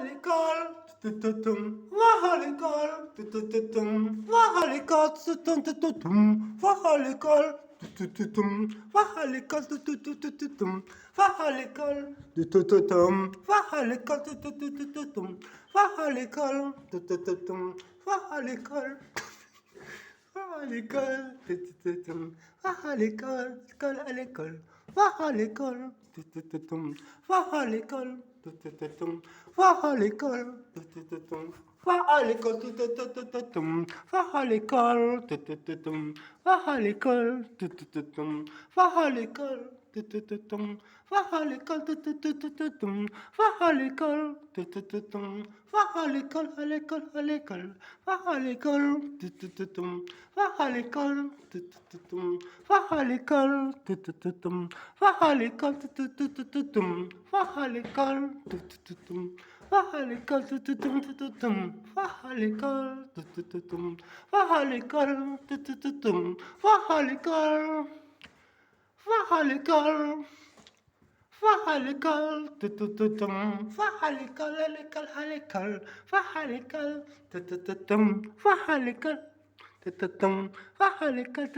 l'école, va à l'école, va à l'école, va à l'école, va à l'école, va à l'école, va à l'école, va à l'école, va à l'école, va à l'école, va à l'école, à l'école, va à l'école, va à l'école, va à l'école, va à l'école, va à l'école, va à l'école, va à l'école, va à l'école, va à l'école, va à l'école, à l'école, à l'école, va à l'école, va à l'école, va à l'école, va à l'école, va à l'école, va à l'école, va à l'école, va à l'école, va à l'école, va à l'école, va à l'école, va à l'école, à l'école, à l'école, va à l'école, va à l'école, va à l'école,